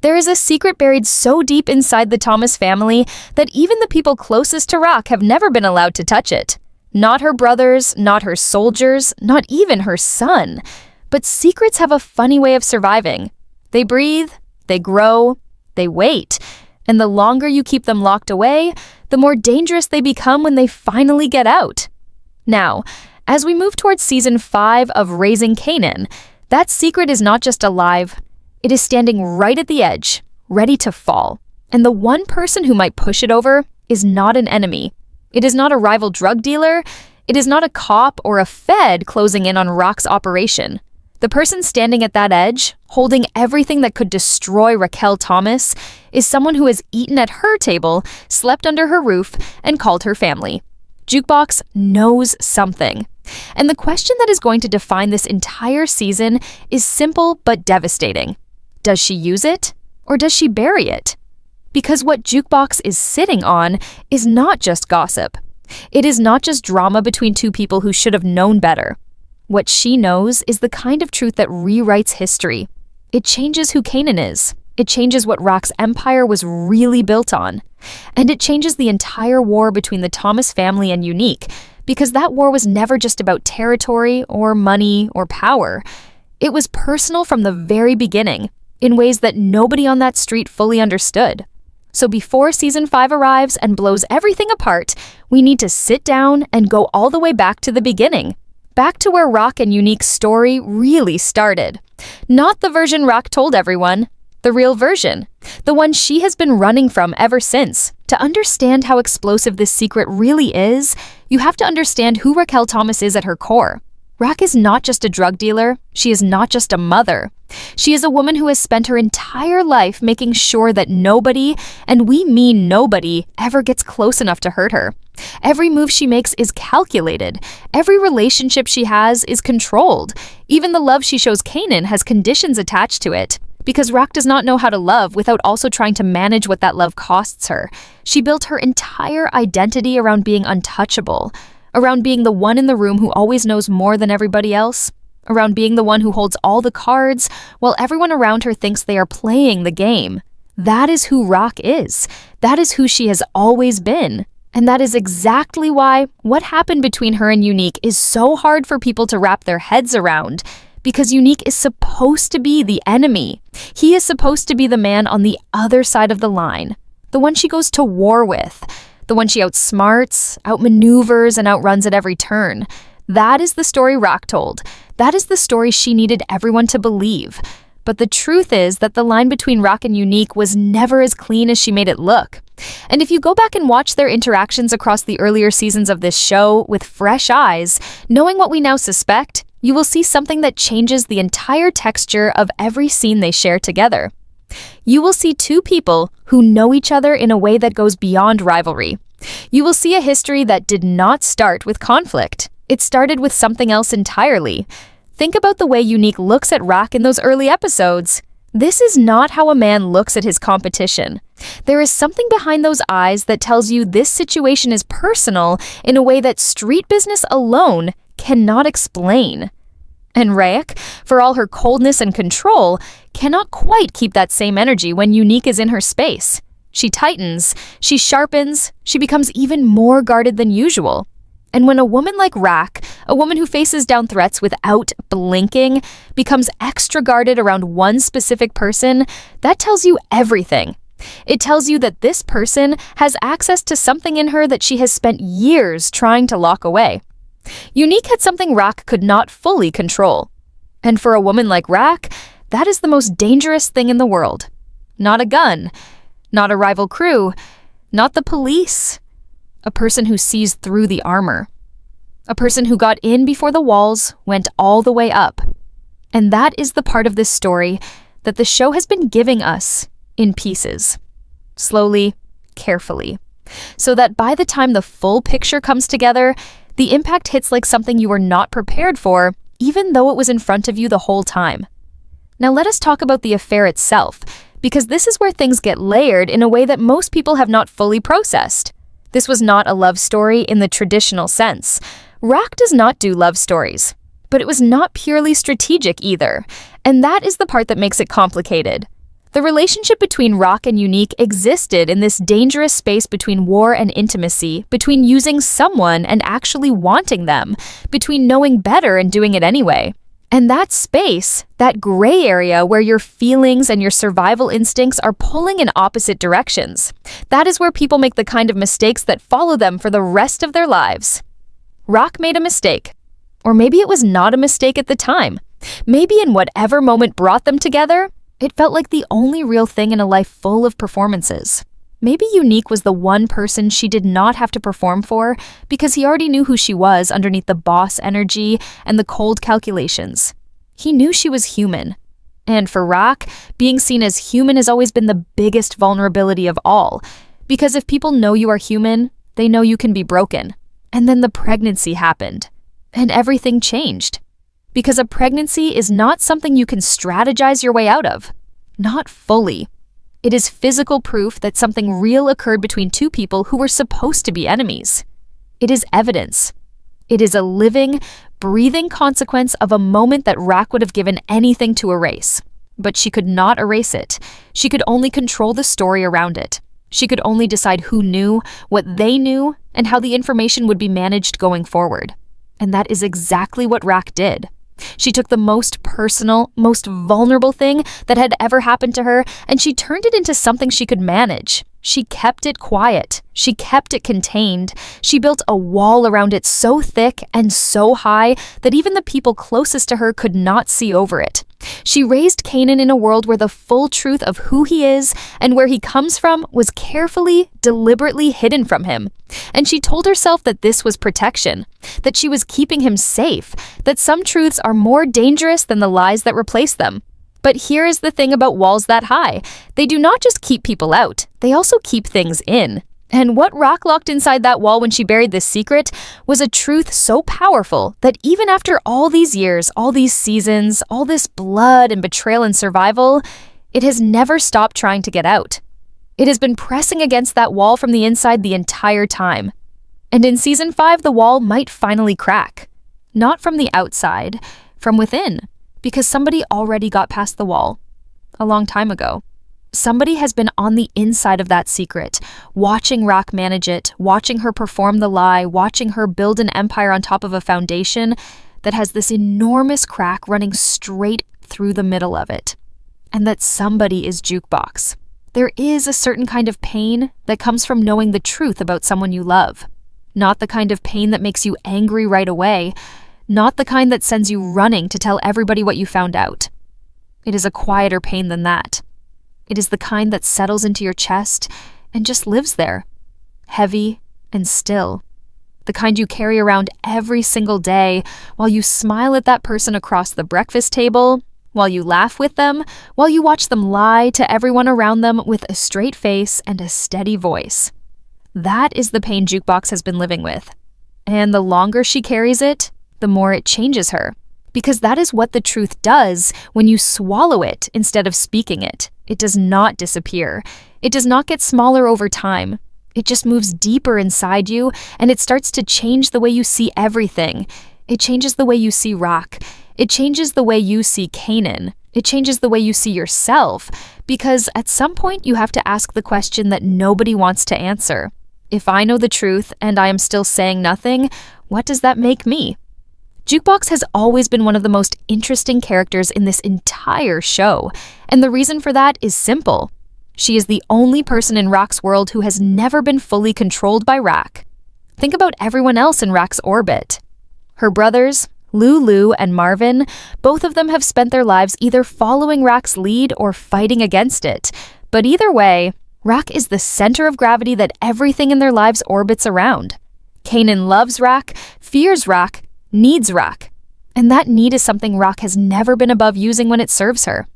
There is a secret buried so deep inside the Thomas family that even the people closest to Raq have never been allowed to touch it. Not her brothers, not her soldiers, not even her son. But secrets have a funny way of surviving. They breathe, they grow, they wait, and the longer you keep them locked away, the more dangerous they become when they finally get out. Now, as we move towards season 5 of Raising Kanan, that secret is not just alive, it is standing right at the edge, ready to fall. And the one person who might push it over is not an enemy. It is not a rival drug dealer, it is not a cop or a Fed closing in on Raq's operation. The person standing at that edge, holding everything that could destroy Raq Thomas, is someone who has eaten at her table, slept under her roof, and called her family. Jukebox knows something. And the question that is going to define this entire season is simple but devastating. Does she use it, or does she bury it? Because what Jukebox is sitting on is not just gossip. It is not just drama between two people who should have known better. What she knows is the kind of truth that rewrites history. It changes who Kanan is. It changes what Raq's empire was really built on. And it changes the entire war between the Thomas family and Unique, because that war was never just about territory or money or power. It was personal from the very beginning, in ways that nobody on that street fully understood. So before season 5 arrives and blows everything apart, we need to sit down and go all the way back to the beginning. Back to where Raq and Unique's story really started. Not the version Raq told everyone, the real version. The one she has been running from ever since. To understand how explosive this secret really is, you have to understand who Raq Thomas is at her core. Raq is not just a drug dealer, she is not just a mother. She is a woman who has spent her entire life making sure that nobody, and we mean nobody, ever gets close enough to hurt her. Every move she makes is calculated. Every relationship she has is controlled. Even the love she shows Kanan has conditions attached to it. Because Raq does not know how to love without also trying to manage what that love costs her. She built her entire identity around being untouchable. Around being the one in the room who always knows more than everybody else. Around being the one who holds all the cards, while everyone around her thinks they are playing the game. That is who Raq is. That is who she has always been. And that is exactly why what happened between her and Unique is so hard for people to wrap their heads around. Because Unique is supposed to be the enemy. He is supposed to be the man on the other side of the line. The one she goes to war with. The one she outsmarts, outmaneuvers, and outruns at every turn. That is the story Raq told. That is the story she needed everyone to believe. But the truth is that the line between Raq and Unique was never as clean as she made it look. And if you go back and watch their interactions across the earlier seasons of this show with fresh eyes, knowing what we now suspect, you will see something that changes the entire texture of every scene they share together. You will see two people who know each other in a way that goes beyond rivalry. You will see a history that did not start with conflict. It started with something else entirely. Think about the way Unique looks at Raq in those early episodes. This is not how a man looks at his competition. There is something behind those eyes that tells you this situation is personal in a way that street business alone cannot explain. And Raq, for all her coldness and control, cannot quite keep that same energy when Unique is in her space. She tightens, she sharpens, she becomes even more guarded than usual. And when a woman like Raq, a woman who faces down threats without blinking, becomes extra guarded around one specific person, that tells you everything. It tells you that this person has access to something in her that she has spent years trying to lock away. Unique had something Raq could not fully control. And for a woman like Raq, that is the most dangerous thing in the world. Not a gun, not a rival crew, not the police. A person who sees through the armor. A person who got in before the walls went all the way up. And that is the part of this story that the show has been giving us in pieces. Slowly, carefully. So that by the time the full picture comes together, the impact hits like something you were not prepared for, even though it was in front of you the whole time. Now let us talk about the affair itself, because this is where things get layered in a way that most people have not fully processed. This was not a love story in the traditional sense. Raq does not do love stories, but it was not purely strategic either, and that is the part that makes it complicated. The relationship between Raq and Unique existed in this dangerous space between war and intimacy, between using someone and actually wanting them, between knowing better and doing it anyway. And that space, that gray area where your feelings and your survival instincts are pulling in opposite directions, that is where people make the kind of mistakes that follow them for the rest of their lives. Raq made a mistake. Or maybe it was not a mistake at the time. Maybe in whatever moment brought them together, it felt like the only real thing in a life full of performances. Maybe Unique was the one person she did not have to perform for because he already knew who she was underneath the boss energy and the cold calculations. He knew she was human. And for Raq, being seen as human has always been the biggest vulnerability of all. Because if people know you are human, they know you can be broken. And then the pregnancy happened. And everything changed. Because a pregnancy is not something you can strategize your way out of. Not fully. It is physical proof that something real occurred between two people who were supposed to be enemies. It is evidence. It is a living, breathing consequence of a moment that Raq would have given anything to erase. But she could not erase it. She could only control the story around it. She could only decide who knew, what they knew, and how the information would be managed going forward. And that is exactly what Raq did. She took the most personal, most vulnerable thing that had ever happened to her, and she turned it into something she could manage. She kept it quiet. She kept it contained. She built a wall around it so thick and so high that even the people closest to her could not see over it. She raised Kanan in a world where the full truth of who he is and where he comes from was carefully, deliberately hidden from him. And she told herself that this was protection, that she was keeping him safe, that some truths are more dangerous than the lies that replace them. But here is the thing about walls that high. They do not just keep people out, they also keep things in. And what Raq locked inside that wall when she buried this secret was a truth so powerful that even after all these years, all these seasons, all this blood and betrayal and survival, it has never stopped trying to get out. It has been pressing against that wall from the inside the entire time. And in season 5, the wall might finally crack. Not from the outside, from within, because somebody already got past the wall a long time ago. Somebody has been on the inside of that secret, watching Raq manage it, watching her perform the lie, watching her build an empire on top of a foundation that has this enormous crack running straight through the middle of it. And that somebody is Jukebox. There is a certain kind of pain that comes from knowing the truth about someone you love. Not the kind of pain that makes you angry right away, not the kind that sends you running to tell everybody what you found out. It is a quieter pain than that. It is the kind that settles into your chest and just lives there, heavy and still. The kind you carry around every single day while you smile at that person across the breakfast table, while you laugh with them, while you watch them lie to everyone around them with a straight face and a steady voice. That is the pain Jukebox has been living with. And the longer she carries it, the more it changes her. Because that is what the truth does when you swallow it instead of speaking it. It does not disappear. It does not get smaller over time. It just moves deeper inside you, and it starts to change the way you see everything. It changes the way you see Raq. It changes the way you see Kanan. It changes the way you see yourself. Because at some point you have to ask the question that nobody wants to answer. If I know the truth and I am still saying nothing, what does that make me? Jukebox has always been one of the most interesting characters in this entire show, and the reason for that is simple. She is the only person in Raq's world who has never been fully controlled by Raq. Think about everyone else in Raq's orbit. Her brothers, Lulu and Marvin, both of them have spent their lives either following Raq's lead or fighting against it. But either way, Raq is the center of gravity that everything in their lives orbits around. Kanan loves Raq, fears Raq, needs Raq. And that need is something Raq has never been above using when it serves her.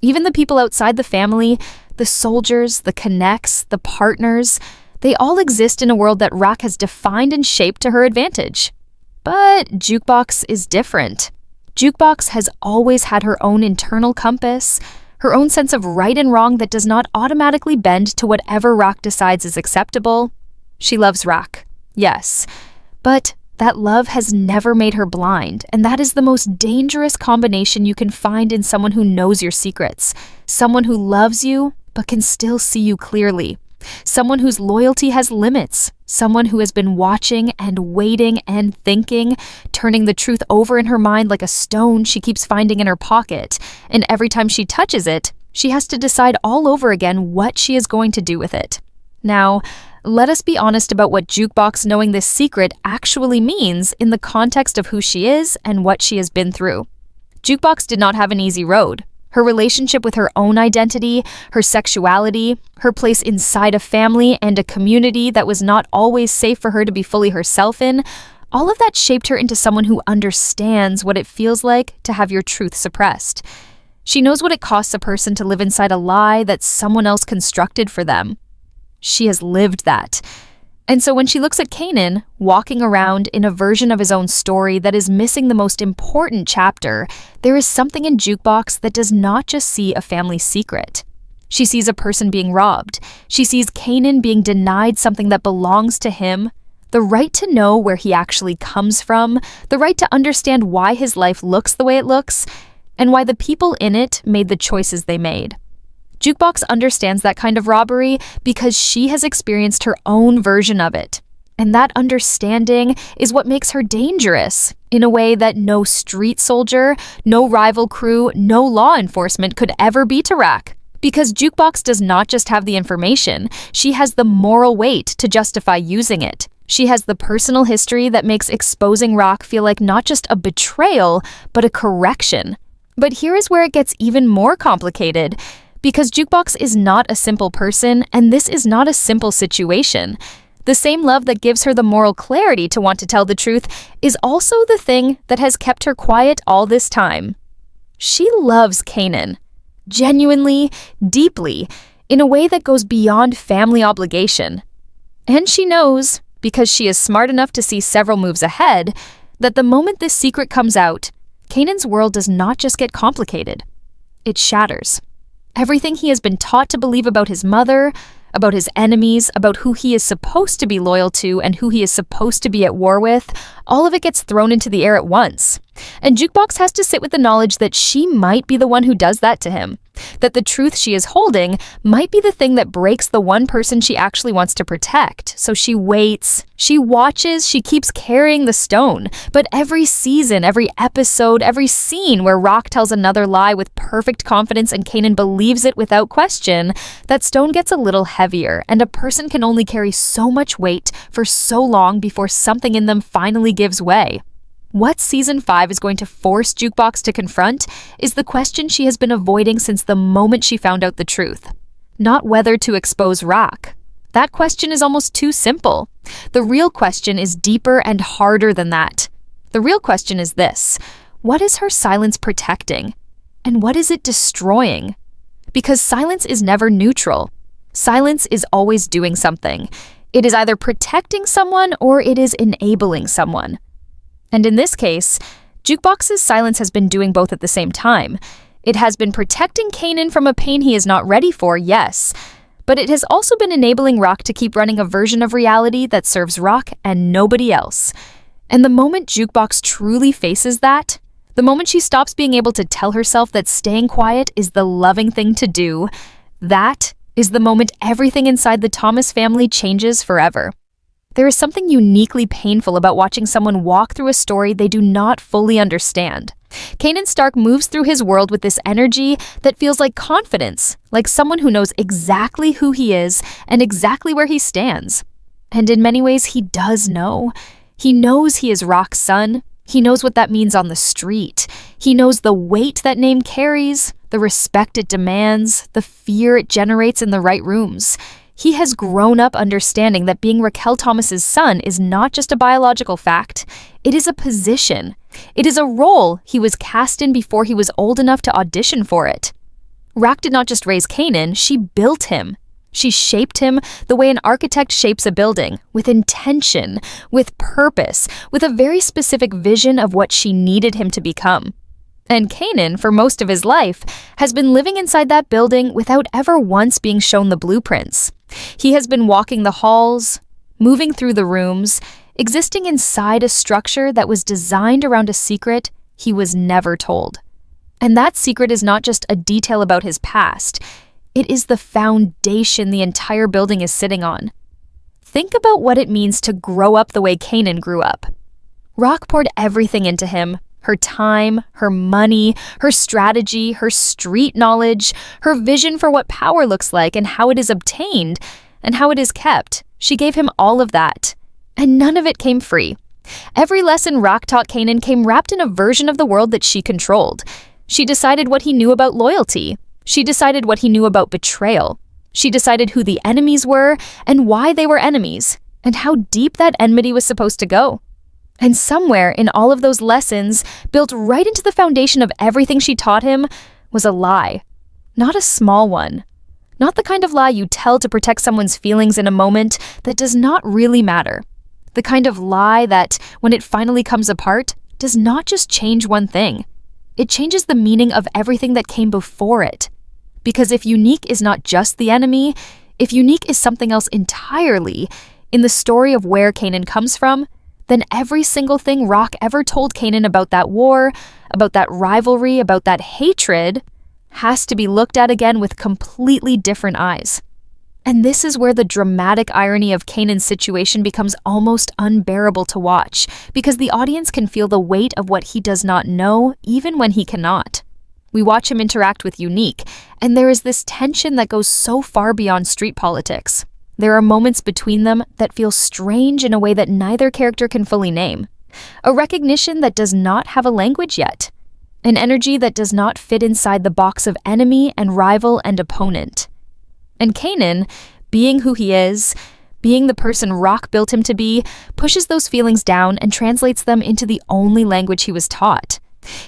Even the people outside the family, the soldiers, the connects, the partners, they all exist in a world that Raq has defined and shaped to her advantage. But Jukebox is different. Jukebox has always had her own internal compass, her own sense of right and wrong that does not automatically bend to whatever Raq decides is acceptable. She loves Raq, yes, but That love has never made her blind, and that is the most dangerous combination you can find in someone who knows your secrets. Someone who loves you, but can still see you clearly. Someone whose loyalty has limits. Someone who has been watching and waiting and thinking, turning the truth over in her mind like a stone she keeps finding in her pocket. And every time she touches it, she has to decide all over again what she is going to do with it. Now, let us be honest about what Jukebox knowing this secret actually means in the context of who she is and what she has been through. Jukebox did not have an easy road. Her relationship with her own identity, her sexuality, her place inside a family and a community that was not always safe for her to be fully herself in, all of that shaped her into someone who understands what it feels like to have your truth suppressed. She knows what it costs a person to live inside a lie that someone else constructed for them. She has lived that. And so when she looks at Kanan, walking around in a version of his own story that is missing the most important chapter, there is something in Jukebox that does not just see a family secret. She sees a person being robbed. She sees Kanan being denied something that belongs to him, the right to know where he actually comes from, the right to understand why his life looks the way it looks, and why the people in it made the choices they made. Jukebox understands that kind of robbery because she has experienced her own version of it. And that understanding is what makes her dangerous in a way that no street soldier, no rival crew, no law enforcement could ever be to Raq. Because Jukebox does not just have the information, she has the moral weight to justify using it. She has the personal history that makes exposing Raq feel like not just a betrayal, but a correction. But here is where it gets even more complicated. Because Jukebox is not a simple person, and this is not a simple situation. The same love that gives her the moral clarity to want to tell the truth is also the thing that has kept her quiet all this time. She loves Kanan. Genuinely, deeply, in a way that goes beyond family obligation. And she knows, because she is smart enough to see several moves ahead, that the moment this secret comes out, Kanan's world does not just get complicated. It shatters. Everything he has been taught to believe about his mother, about his enemies, about who he is supposed to be loyal to and who he is supposed to be at war with, all of it gets thrown into the air at once. And Jukebox has to sit with the knowledge that she might be the one who does that to him. That the truth she is holding might be the thing that breaks the one person she actually wants to protect. So she waits, she watches, she keeps carrying the stone. But every season, every episode, every scene where Raq tells another lie with perfect confidence and Kanan believes it without question, that stone gets a little heavier, and a person can only carry so much weight for so long before something in them finally gives way. What Season 5 is going to force Jukebox to confront is the question she has been avoiding since the moment she found out the truth. Not whether to expose Raq. That question is almost too simple. The real question is deeper and harder than that. The real question is this: what is her silence protecting? And what is it destroying? Because silence is never neutral. Silence is always doing something. It is either protecting someone or it is enabling someone. And in this case, Jukebox's silence has been doing both at the same time. It has been protecting Kanan from a pain he is not ready for, yes, but it has also been enabling Raq to keep running a version of reality that serves Raq and nobody else. And the moment Jukebox truly faces that, the moment she stops being able to tell herself that staying quiet is the loving thing to do, that is the moment everything inside the Thomas family changes forever. There is something uniquely painful about watching someone walk through a story they do not fully understand. Kanan Stark moves through his world with this energy that feels like confidence, like someone who knows exactly who he is and exactly where he stands. And in many ways, he does know. He knows he is Raq's son. He knows what that means on the street. He knows the weight that name carries, the respect it demands, the fear it generates in the right rooms. He has grown up understanding that being Raq Thomas's son is not just a biological fact. It is a position. It is a role he was cast in before he was old enough to audition for it. Raq did not just raise Kanan, she built him. She shaped him the way an architect shapes a building, with intention, with purpose, with a very specific vision of what she needed him to become. And Kanan, for most of his life, has been living inside that building without ever once being shown the blueprints. He has been walking the halls, moving through the rooms, existing inside a structure that was designed around a secret he was never told. And that secret is not just a detail about his past, it is the foundation the entire building is sitting on. Think about what it means to grow up the way Kanan grew up. Raq poured everything into him, her time, her money, her strategy, her street knowledge, her vision for what power looks like and how it is obtained and how it is kept. She gave him all of that, and none of it came free. Every lesson Raq taught Kanan came wrapped in a version of the world that she controlled. She decided what he knew about loyalty. She decided what he knew about betrayal. She decided who the enemies were and why they were enemies, and how deep that enmity was supposed to go. And somewhere in all of those lessons, built right into the foundation of everything she taught him, was a lie. Not a small one. Not the kind of lie you tell to protect someone's feelings in a moment that does not really matter. The kind of lie that, when it finally comes apart, does not just change one thing. It changes the meaning of everything that came before it. Because if unique is not just the enemy, if unique is something else entirely, in the story of where Kanan comes from, then every single thing Raq ever told Kanan about that war, about that rivalry, about that hatred, has to be looked at again with completely different eyes. And this is where the dramatic irony of Kanan's situation becomes almost unbearable to watch, because the audience can feel the weight of what he does not know, even when he cannot. We watch him interact with Unique, and there is this tension that goes so far beyond street politics. There are moments between them that feel strange in a way that neither character can fully name. A recognition that does not have a language yet. An energy that does not fit inside the box of enemy and rival and opponent. And Kanan, being who he is, being the person Raq built him to be, pushes those feelings down and translates them into the only language he was taught.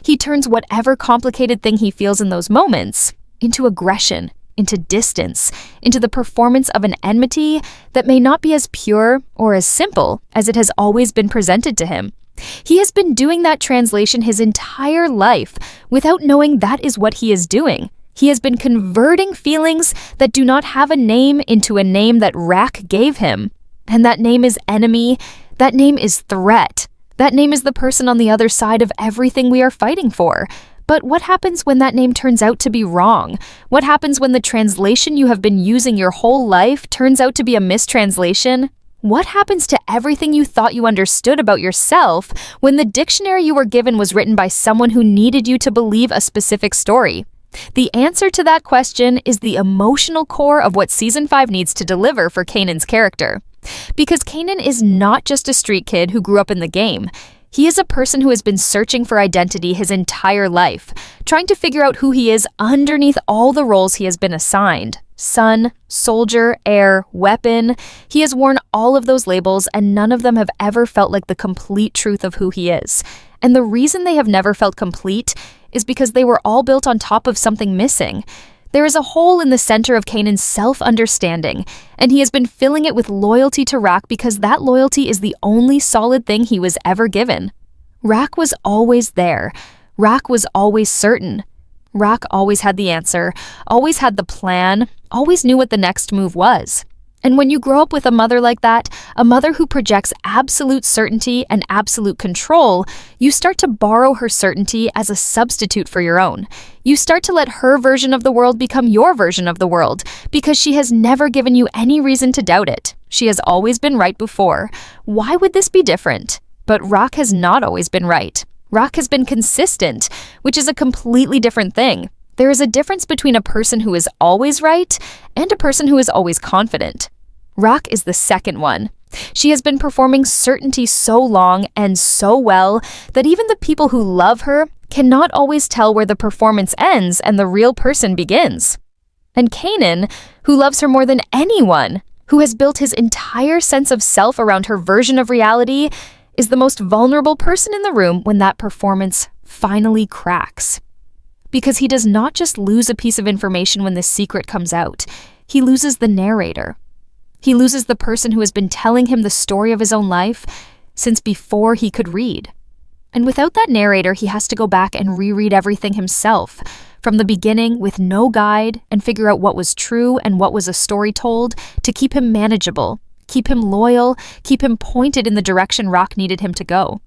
He turns whatever complicated thing he feels in those moments into aggression, into distance, into the performance of an enmity that may not be as pure or as simple as it has always been presented to him. He has been doing that translation his entire life without knowing that is what he is doing. He has been converting feelings that do not have a name into a name that Raq gave him. And that name is enemy, that name is threat. That name is the person on the other side of everything we are fighting for. But what happens when that name turns out to be wrong? What happens when the translation you have been using your whole life turns out to be a mistranslation? What happens to everything you thought you understood about yourself when the dictionary you were given was written by someone who needed you to believe a specific story? The answer to that question is the emotional core of what Season 5 needs to deliver for Kanan's character. Because Kanan is not just a street kid who grew up in the game. He is a person who has been searching for identity his entire life, trying to figure out who he is underneath all the roles he has been assigned. Son, soldier, heir, weapon. He has worn all of those labels, and none of them have ever felt like the complete truth of who he is. And the reason they have never felt complete is because they were all built on top of something missing. There is a hole in the center of Kanan's self-understanding, and he has been filling it with loyalty to Raq because that loyalty is the only solid thing he was ever given. Raq was always there. Raq was always certain. Raq always had the answer, always had the plan, always knew what the next move was. And when you grow up with a mother like that, a mother who projects absolute certainty and absolute control, you start to borrow her certainty as a substitute for your own. You start to let her version of the world become your version of the world, because she has never given you any reason to doubt it. She has always been right before. Why would this be different? But Raq has not always been right. Raq has been consistent, which is a completely different thing. There is a difference between a person who is always right and a person who is always confident. Raq is the second one. She has been performing certainty so long and so well that even the people who love her cannot always tell where the performance ends and the real person begins. And Kanan, who loves her more than anyone, who has built his entire sense of self around her version of reality, is the most vulnerable person in the room when that performance finally cracks. Because he does not just lose a piece of information when the secret comes out, he loses the narrator. He loses the person who has been telling him the story of his own life since before he could read. And without that narrator, he has to go back and reread everything himself, from the beginning with no guide, and figure out what was true and what was a story told to keep him manageable, keep him loyal, keep him pointed in the direction Raq needed him to go.